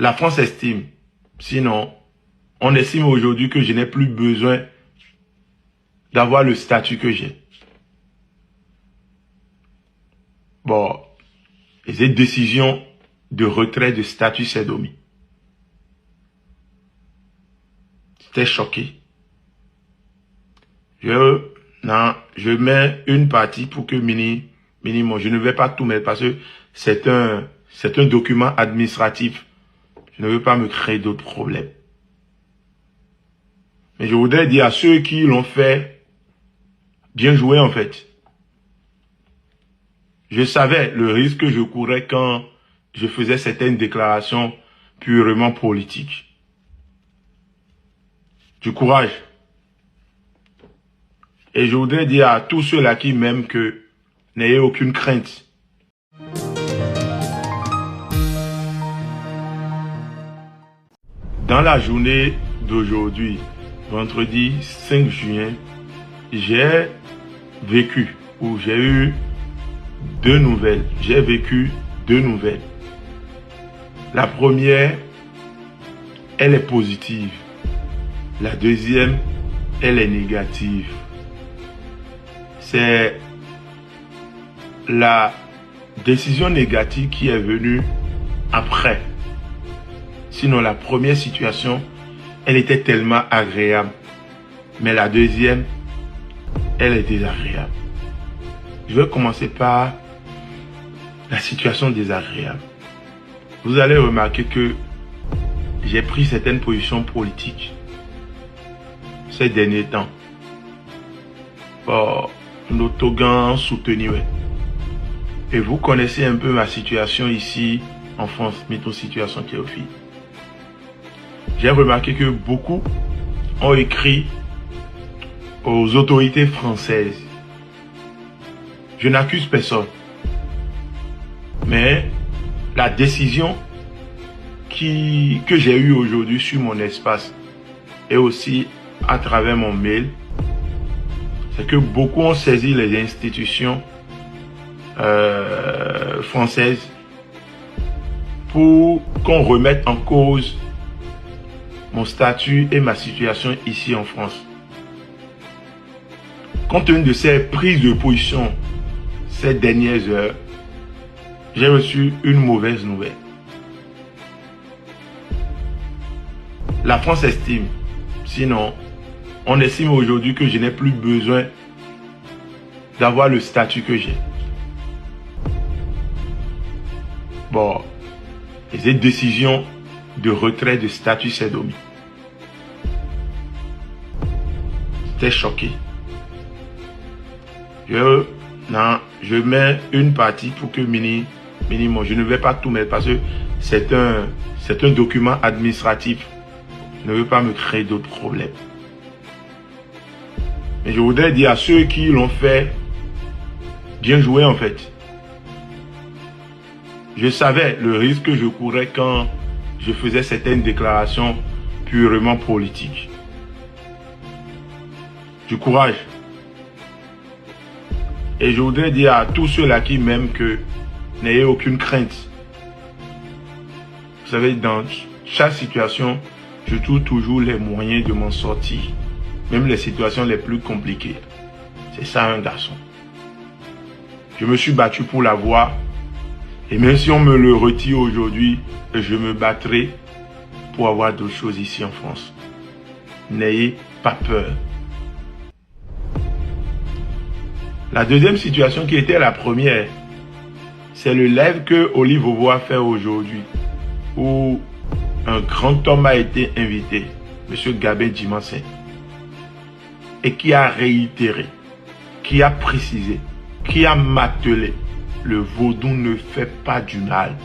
La France estime, sinon, on estime aujourd'hui que je n'ai plus besoin d'avoir le statut que j'ai. Bon, et cette décision de retrait de statut Sedomi. J'étais choqué. Je mets une partie pour que minimum, je ne vais pas tout mettre parce que c'est un document administratif. Je ne veux pas me créer d'autres problèmes. Mais je voudrais dire à ceux qui l'ont fait, bien joué en fait. Je savais le risque que je courais quand je faisais certaines déclarations purement politiques. Du courage. Et je voudrais dire à tous ceux-là qui m'aiment que n'ayez aucune crainte. Dans la journée d'aujourd'hui, vendredi 5 juin, j'ai vécu ou j'ai eu deux nouvelles. J'ai vécu deux nouvelles. La première, elle est positive. La deuxième, elle est négative. C'est la décision négative qui est venue après. Sinon, la première situation, elle était tellement agréable. Mais la deuxième, elle est désagréable. Je vais commencer par la situation désagréable. Vous allez remarquer que j'ai pris certaines positions politiques ces derniers temps. L'autogan soutenu. Et vous connaissez un peu ma situation ici en France, mettons situation Théophile. J'ai remarqué que beaucoup ont écrit aux autorités françaises. Je n'accuse personne. Mais la décision que j'ai eue aujourd'hui sur mon espace et aussi à travers mon mail, c'est que beaucoup ont saisi les institutions françaises pour qu'on remette en cause mon statut et ma situation ici en France. Compte tenu de ces prises de position ces dernières heures, j'ai reçu une mauvaise nouvelle. La France estime, sinon, on estime aujourd'hui que je n'ai plus besoin d'avoir le statut que j'ai. Bon, et cette décision de retrait de statut Sedomi. J'étais choqué. Je mets une partie pour que minimum, je ne vais pas tout mettre parce que c'est un document administratif. Je ne veux pas me créer d'autres problèmes. Mais je voudrais dire à ceux qui l'ont fait, bien joué en fait. Je savais le risque que je courais quand je faisais certaines déclarations purement politiques. Du courage. Et je voudrais dire à tous ceux-là qui m'aiment que n'ayez aucune crainte. Vous savez, dans chaque situation, je trouve toujours les moyens de m'en sortir. Même les situations les plus compliquées. C'est ça un garçon. Je me suis battu pour l'avoir. Et même si on me le retire aujourd'hui, je me battrai pour avoir d'autres choses ici en France. N'ayez pas peur. La deuxième situation qui était la première, c'est le live que Olive Ovo a fait aujourd'hui, où un grand homme a été invité, M. Gabin Dimansen, et qui a réitéré, qui a précisé, qui a martelé, le vaudou ne fait pas du mal.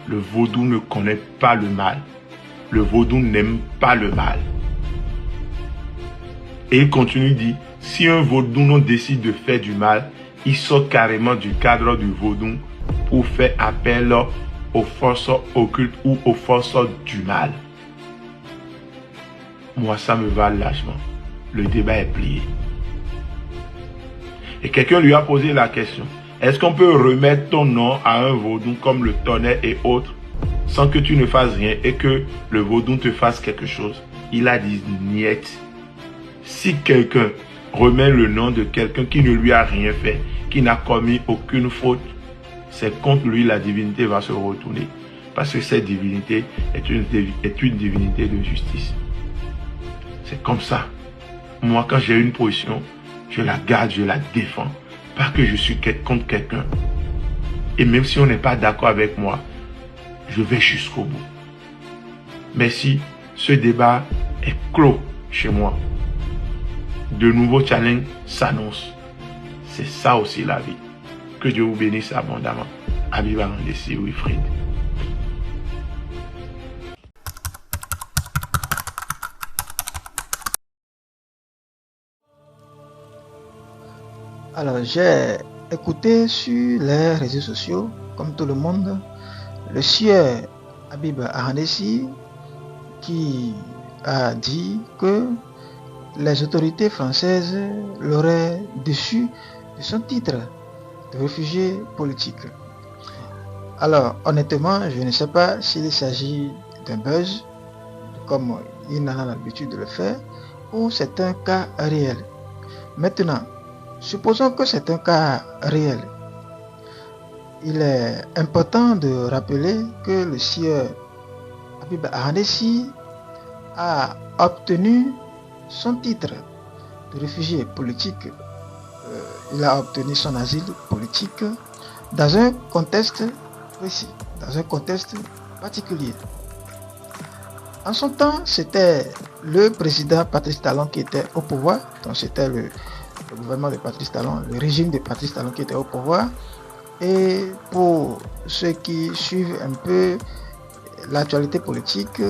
Le vaudou ne connaît pas le mal. Le vaudou n'aime pas le mal. Et il continue de dire, si un vaudou non décide de faire du mal, il sort carrément du cadre du vaudou pour faire appel aux forces occultes ou aux forces du mal. Moi, ça me va largement. Le débat est plié. Et quelqu'un lui a posé la question. Est-ce qu'on peut remettre ton nom à un vaudou comme le tonnerre et autres? sans que tu ne fasses rien et que le vaudou te fasse quelque chose. Il a dit niet. Si quelqu'un remet le nom de quelqu'un qui ne lui a rien fait, qui n'a commis aucune faute, c'est contre lui la divinité va se retourner. Parce que cette divinité est une divinité de justice. C'est comme ça. Moi, quand j'ai une position, je la garde, je la défends. Pas que je suis contre quelqu'un. Et même si on n'est pas d'accord avec moi, je vais jusqu'au bout. Mais si ce débat est clos chez moi, de nouveaux challenges s'annoncent. C'est ça aussi la vie. Que Dieu vous bénisse abondamment. Habib Arandessi, Wilfried. Alors, j'ai écouté sur les réseaux sociaux, comme tout le monde, le sieur Habib Arandessi qui a dit que les autorités françaises l'auraient déchu de son titre de réfugié politique. Alors, honnêtement, je ne sais pas s'il s'agit d'un buzz, comme il en a l'habitude de le faire, ou c'est un cas réel. Maintenant, supposons que c'est un cas réel. Il est important de rappeler que le sieur Habib Arandessi a obtenu son titre de réfugié politique. Il a obtenu son asile politique dans un contexte précis, dans un contexte particulier. En son temps, c'était le président Patrice Talon qui était au pouvoir, donc c'était le gouvernement de Patrice Talon, le régime de Patrice Talon qui était au pouvoir. Et pour ceux qui suivent un peu l'actualité politique,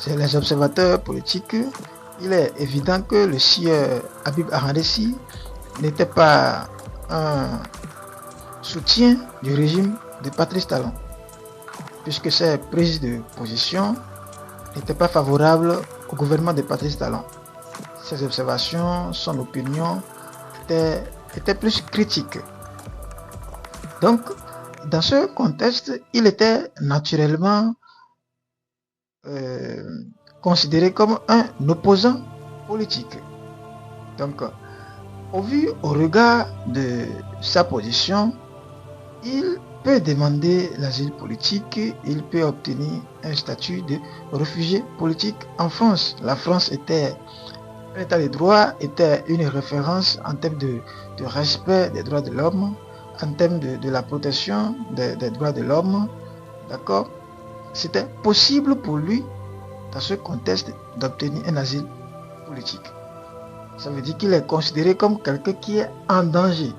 les observateurs politiques, il est évident que le sieur Habib Arandessi n'était pas un soutien du régime de Patrice Talon, puisque ses prises de position n'étaient pas favorables au gouvernement de Patrice Talon. Ses observations, son opinion étaient plus critiques. Donc, dans ce contexte, il était naturellement considéré comme un opposant politique. Donc, au regard de sa position, il peut demander l'asile politique, il peut obtenir un statut de réfugié politique en France. La France était un état de droit, était une référence en termes de respect des droits de l'homme, en termes de la protection des droits de l'homme. D'accord? C'était possible pour lui, dans ce contexte, d'obtenir un asile politique. Ça veut dire qu'il est considéré comme quelqu'un qui est en danger,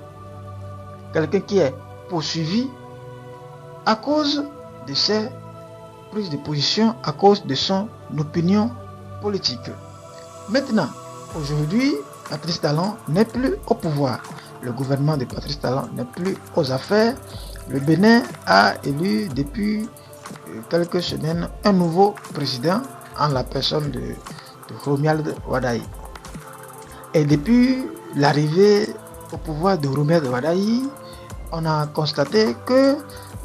quelqu'un qui est poursuivi à cause de ses prises de position, à cause de son opinion politique. Maintenant, aujourd'hui, Patrice Talon n'est plus au pouvoir. Le gouvernement de Patrice Talon n'est plus aux affaires. Le Bénin a élu depuis quelques semaines un nouveau président en la personne de Romuald Wadaï. Et depuis l'arrivée au pouvoir de Romuald Wadaï, on a constaté que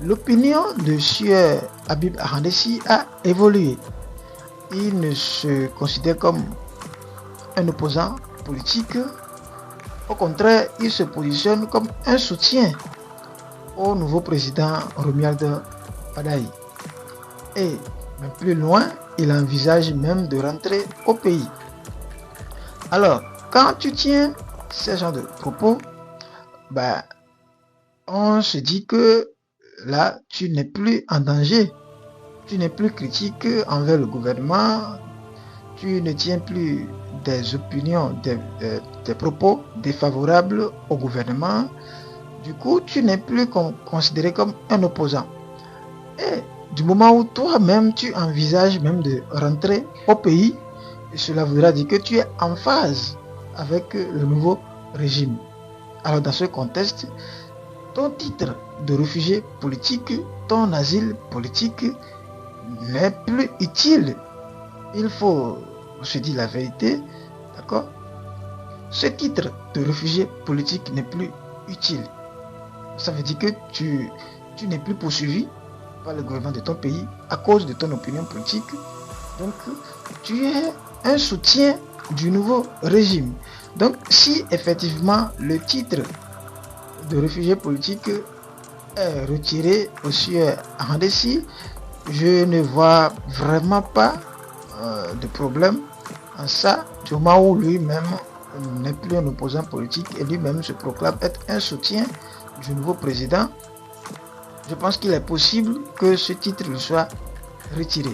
l'opinion de sieur Habib Arandessi a évolué. Il ne se considère comme un opposant politique. Au contraire, il se positionne comme un soutien au nouveau président Romuald Wadaï. Et même plus loin, il envisage même de rentrer au pays. Alors, quand tu tiens ce genre de propos, on se dit que là, tu n'es plus en danger. Tu n'es plus critique envers le gouvernement. Tu ne tiens plus des opinions, des propos défavorables au gouvernement. Du coup, tu n'es plus considéré comme un opposant. Et du moment où toi-même, tu envisages même de rentrer au pays, cela voudra dire que tu es en phase avec le nouveau régime. Alors dans ce contexte, ton titre de réfugié politique, ton asile politique n'est plus utile. Il faut se dire la vérité, d'accord? Ce titre de réfugié politique n'est plus utile. Ça veut dire que tu n'es plus poursuivi, par le gouvernement de ton pays à cause de ton opinion politique. Donc, tu es un soutien du nouveau régime. Donc, si effectivement le titre de réfugié politique est retiré au sieur Ahmadessi, je ne vois vraiment pas de problème en ça, du moment où lui-même n'est plus un opposant politique et lui-même se proclame être un soutien du nouveau président. Je pense qu'il est possible que ce titre lui soit retiré.